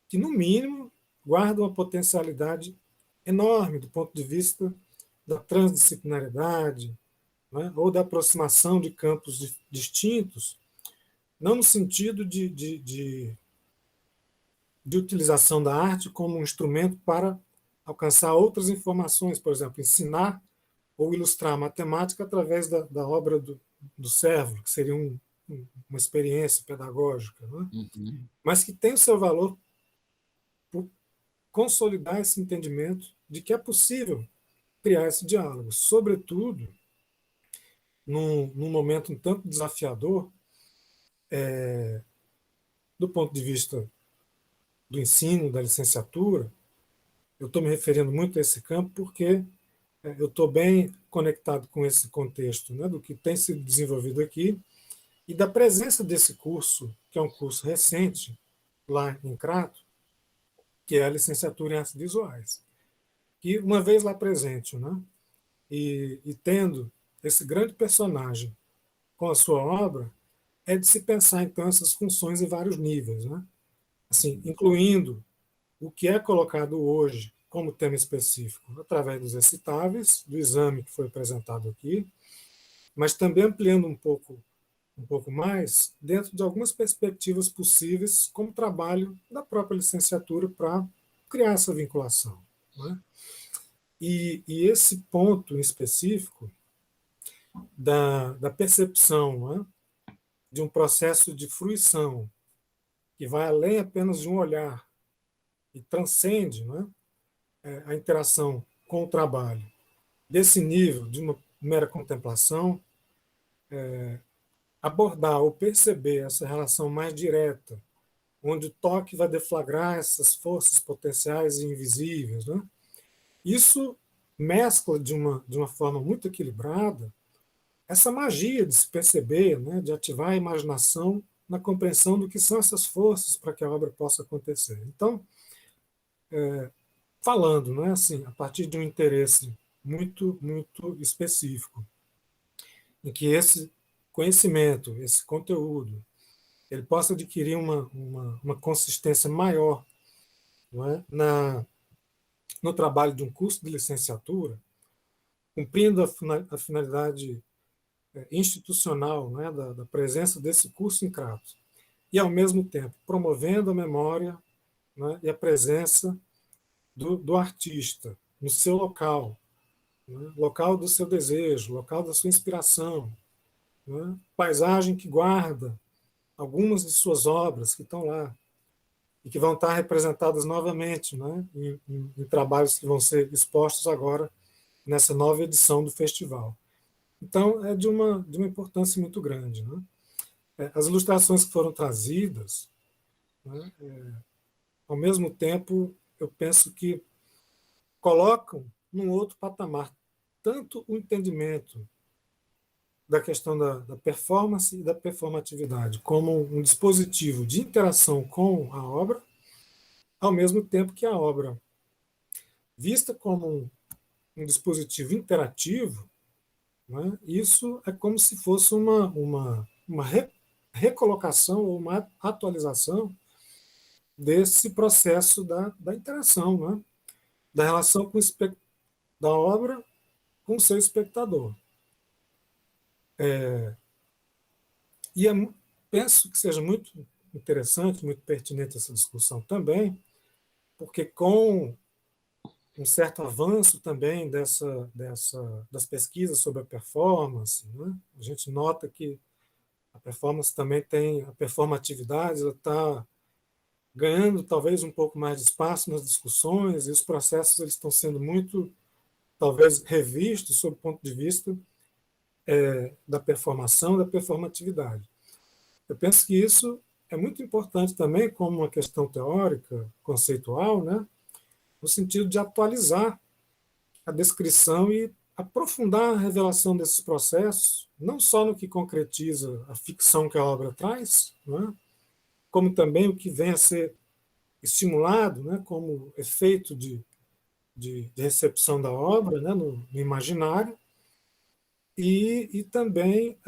que, no mínimo, guarda uma potencialidade enorme do ponto de vista da transdisciplinaridade, né, ou da aproximação de campos distintos, não no sentido de utilização da arte como um instrumento para alcançar outras informações, por exemplo, ensinar ou ilustrar a matemática através da obra do Cérvulo, que seria uma experiência pedagógica, né? Uhum. Mas que tem o seu valor por consolidar esse entendimento de que é possível criar esse diálogo, sobretudo num momento um tanto desafiador do ponto de vista do ensino, da licenciatura. Eu estou me referindo muito a esse campo porque eu estou bem conectado com esse contexto, né, do que tem sido desenvolvido aqui e da presença desse curso, que é um curso recente, lá em Crato, que é a licenciatura em artes visuais. E uma vez lá presente, né, e tendo esse grande personagem com a sua obra, é de se pensar, então, essas funções em vários níveis, né? Assim, incluindo o que é colocado hoje como tema específico através dos recitáveis, do exame que foi apresentado aqui, mas também ampliando um pouco mais dentro de algumas perspectivas possíveis como trabalho da própria licenciatura para criar essa vinculação, né? E esse ponto em específico da percepção, né, de um processo de fruição que vai além apenas de um olhar e transcende, né, a interação com o trabalho, desse nível de uma mera contemplação, abordar ou perceber essa relação mais direta, onde o toque vai deflagrar essas forças potenciais e invisíveis, né? Isso mescla de uma forma muito equilibrada essa magia de se perceber, né, de ativar a imaginação na compreensão do que são essas forças para que a obra possa acontecer. Então, falando, né, assim, a partir de um interesse muito específico, em que esse conhecimento, esse conteúdo, ele possa adquirir uma consistência maior, não é, no trabalho de um curso de licenciatura, cumprindo a finalidade institucional, né, da presença desse curso em Crato, e, ao mesmo tempo, promovendo a memória, né, e a presença do artista no seu local, né, local do seu desejo, local da sua inspiração, né, paisagem que guarda algumas de suas obras que estão lá e que vão estar representadas novamente, né, em trabalhos que vão ser expostos agora nessa nova edição do festival. Então, é de uma importância muito grande, né? As ilustrações que foram trazidas, né, ao mesmo tempo, eu penso que colocam num outro patamar tanto o entendimento da questão da performance e da performatividade como um dispositivo de interação com a obra, ao mesmo tempo que a obra, vista como um dispositivo interativo, né, isso é como se fosse uma recolocação ou uma atualização desse processo da interação, né, da relação da obra com o seu espectador. E penso que seja muito interessante, muito pertinente essa discussão também, porque com um certo avanço também das pesquisas sobre a performance, né, a gente nota que A performance também tem a performatividade, ela está ganhando talvez um pouco mais de espaço nas discussões, e os processos eles estão sendo muito, talvez, revistos sob o ponto de vista da performação, da performatividade. Eu penso que isso é muito importante também como uma questão teórica, conceitual, né, no sentido de atualizar a descrição e aprofundar a revelação desses processos, não só no que concretiza a ficção que a obra traz, né, como também o que vem a ser estimulado, né, como efeito de recepção da obra, né, no imaginário, e também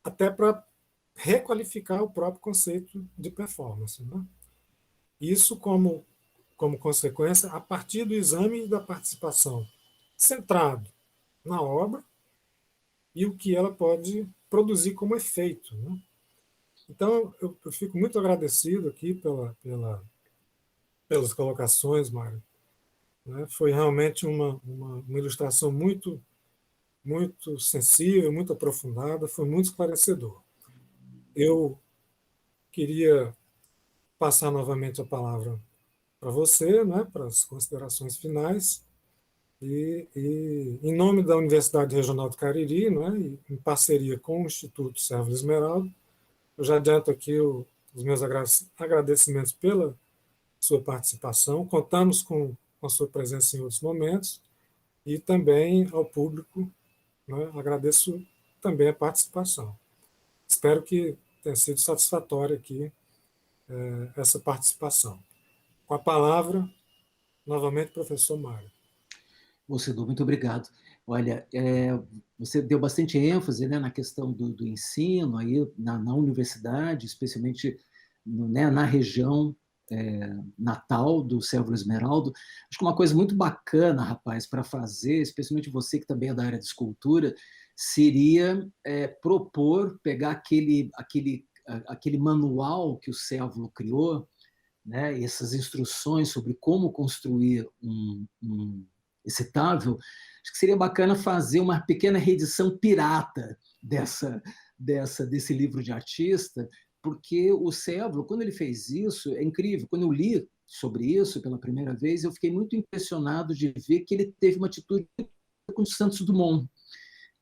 até para requalificar o próprio conceito de performance. Né? Isso como consequência, a partir do exame e da participação, centrado na obra e o que ela pode produzir como efeito. Né? Então, eu fico muito agradecido aqui pelas colocações, Mário. Né? Foi realmente uma ilustração muito, muito sensível, muito aprofundada, foi muito esclarecedor. Eu queria passar novamente a palavra para você, né, para as considerações finais, e em nome da Universidade Regional do Cariri, né, e em parceria com o Instituto Sérvulo Esmeralda, eu já adianto aqui os meus agradecimentos pela sua participação, contamos com a sua presença em outros momentos, e também ao público, né, agradeço também a participação. Espero que tenha sido satisfatória aqui essa participação. Com a palavra, novamente, professor Mário. Lucido, muito obrigado. Olha, você deu bastante ênfase, né, na questão do ensino aí na universidade, especialmente né, na região natal do Sérvulo Esmeralda. Acho que uma coisa muito bacana, rapaz, para fazer, especialmente você que também é da área de escultura, seria propor, pegar aquele manual que o Sérvulo criou, né, essas instruções sobre como construir um excitável, acho que seria bacana fazer uma pequena reedição pirata desse livro de artista, porque o Sérvulo, quando ele fez isso, é incrível. Quando eu li sobre isso pela primeira vez, eu fiquei muito impressionado de ver que ele teve uma atitude com o Santos Dumont,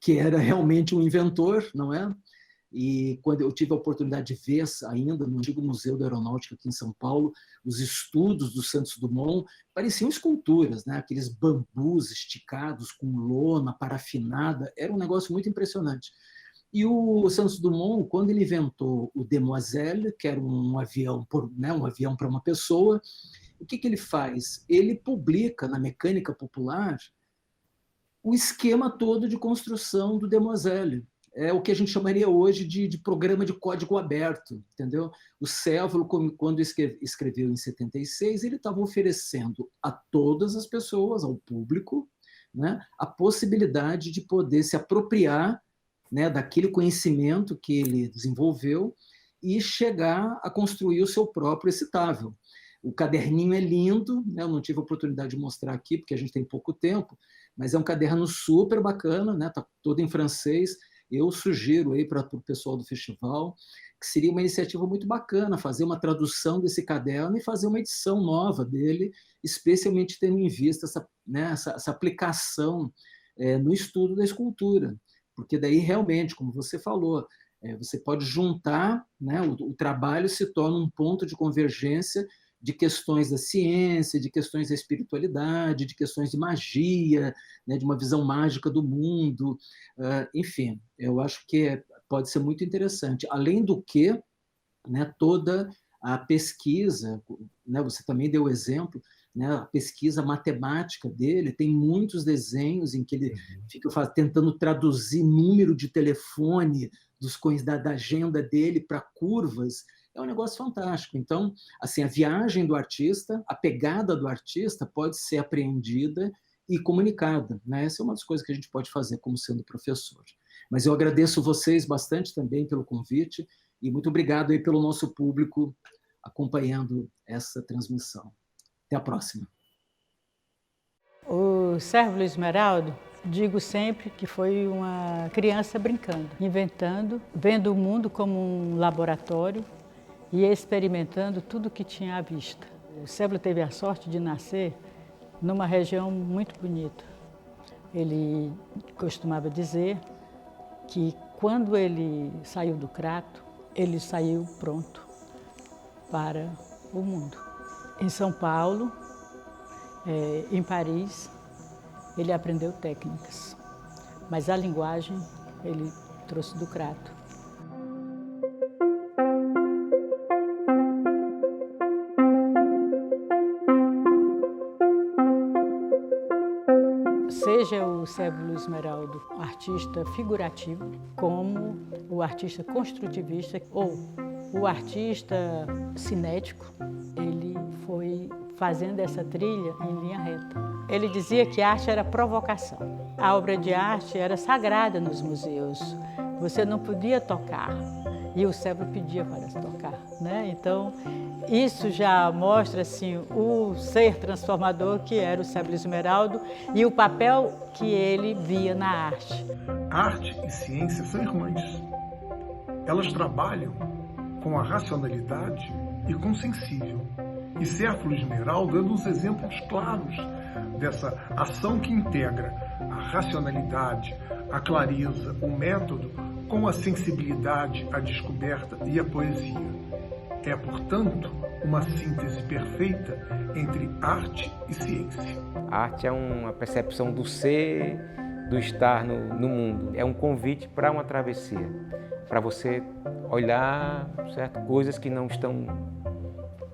que era realmente um inventor, não é? E quando eu tive a oportunidade de ver ainda no antigo Museu da Aeronáutica aqui em São Paulo, os estudos do Santos Dumont pareciam esculturas, né? Aqueles bambus esticados com lona parafinada, era um negócio muito impressionante. E o Santos Dumont, quando ele inventou o Demoiselle, que era um avião para uma pessoa, o que ele faz? Ele publica na Mecânica Popular o esquema todo de construção do Demoiselle. É o que a gente chamaria hoje de programa de código aberto, entendeu? O Sérvulo, quando escreveu em 76, ele estava oferecendo a todas as pessoas, ao público, né, a possibilidade de poder se apropriar, né, daquele conhecimento que ele desenvolveu e chegar a construir o seu próprio excitável. O caderninho é lindo, né? Eu não tive a oportunidade de mostrar aqui, porque a gente tem pouco tempo, mas é um caderno super bacana, né? Tá todo em francês. Eu sugiro aí para o pessoal do festival que seria uma iniciativa muito bacana fazer uma tradução desse caderno e fazer uma edição nova dele, especialmente tendo em vista essa aplicação no estudo da escultura, porque daí realmente, como você falou, você pode juntar, né, o trabalho se torna um ponto de convergência de questões da ciência, de questões da espiritualidade, de questões de magia, né, de uma visão mágica do mundo, enfim, eu acho que pode ser muito interessante. Além do que, né, toda a pesquisa, né, você também deu exemplo, né, a pesquisa matemática dele, tem muitos desenhos em que ele fica tentando traduzir número de telefone da agenda dele para curvas. É um negócio fantástico. Então, assim, a viagem do artista, a pegada do artista pode ser apreendida e comunicada, né? Essa é uma das coisas que a gente pode fazer como sendo professor. Mas eu agradeço vocês bastante também pelo convite e muito obrigado aí pelo nosso público acompanhando essa transmissão. Até a próxima. O Sérvulo Esmeralda Digo sempre que foi uma criança brincando, inventando, vendo o mundo como um laboratório e experimentando tudo que tinha à vista. O Sérvulo teve a sorte de nascer numa região muito bonita. Ele costumava dizer que quando ele saiu do Crato, ele saiu pronto para o mundo. Em São Paulo, em Paris, ele aprendeu técnicas, mas a linguagem ele trouxe do Crato. Seja o Sérvulo Esmeraldo artista figurativo, como o artista construtivista ou o artista cinético, ele foi fazendo essa trilha em linha reta. Ele dizia que a arte era provocação. A obra de arte era sagrada nos museus. Você não podia tocar e o Sérvulo pedia para se tocar, né? Então, isso já mostra assim, o ser transformador que era o Sérvulo Esmeraldo e o papel que ele via na arte. Arte e ciência são irmãs. Elas trabalham com a racionalidade e com o sensível. E Sérvulo Esmeraldo é um dos exemplos claros dessa ação que integra a racionalidade, a clareza, o método com a sensibilidade, a descoberta e a poesia. É, portanto, uma síntese perfeita entre arte e ciência. A arte é uma percepção do ser, do estar no mundo. É um convite para uma travessia, para você olhar, certo, coisas que não estão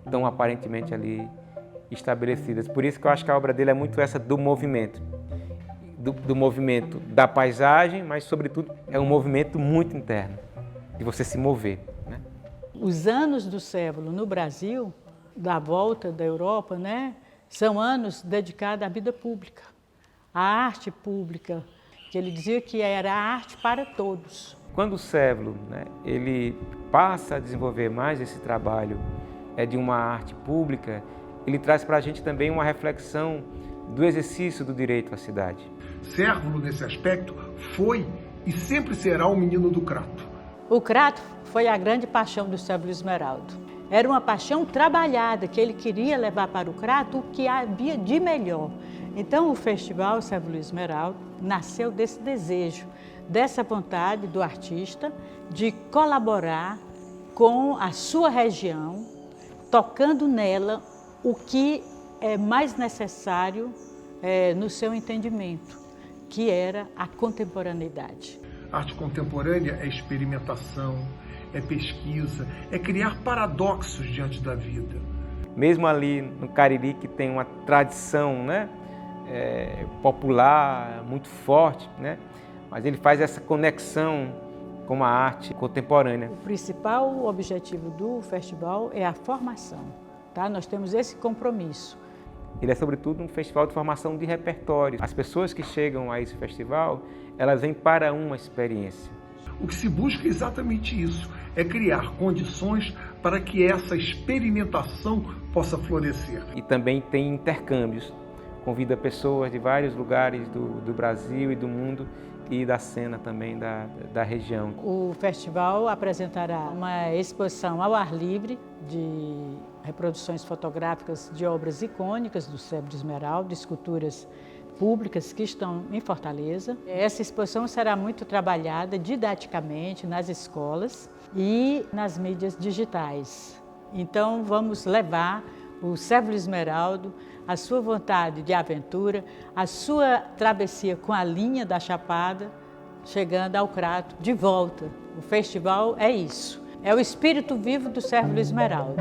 tão aparentemente ali estabelecidas. Por isso que eu acho que a obra dele é muito essa do movimento. Do movimento da paisagem, mas, sobretudo, é um movimento muito interno, de você se mover, né? Os anos do Sérvulo no Brasil, da volta da Europa, né, são anos dedicados à vida pública, à arte pública, que ele dizia que era a arte para todos. Quando o Sérvulo, né, ele passa a desenvolver mais esse trabalho de uma arte pública, ele traz para a gente também uma reflexão do exercício do direito à cidade. Sérvulo, nesse aspecto, foi e sempre será o menino do Crato. O Crato foi a grande paixão do Sérvulo Esmeraldo. Era uma paixão trabalhada, que ele queria levar para o Crato o que havia de melhor. Então, o Festival Sérvulo Esmeraldo nasceu desse desejo, dessa vontade do artista de colaborar com a sua região, tocando nela o que é mais necessário no seu entendimento, que era a contemporaneidade. Arte contemporânea é experimentação, é pesquisa, é criar paradoxos diante da vida. Mesmo ali no Cariri, que tem uma tradição, né, popular muito forte, né, mas ele faz essa conexão com a arte contemporânea. O principal objetivo do festival é a formação, tá? Nós temos esse compromisso. Ele é, sobretudo, um festival de formação de repertório. As pessoas que chegam a esse festival, elas vêm para uma experiência. O que se busca é exatamente isso, é criar condições para que essa experimentação possa florescer. E também tem intercâmbios, convida pessoas de vários lugares do Brasil e do mundo e da cena também da região. O festival apresentará uma exposição ao ar livre de reproduções fotográficas de obras icônicas do Sérvulo Esmeraldo, esculturas públicas que estão em Fortaleza. Essa exposição será muito trabalhada didaticamente nas escolas e nas mídias digitais. Então, vamos levar o Sérvulo Esmeraldo, a sua vontade de aventura, a sua travessia com a linha da Chapada, chegando ao Crato de volta. O festival é isso, é o espírito vivo do Sérvulo Esmeraldo.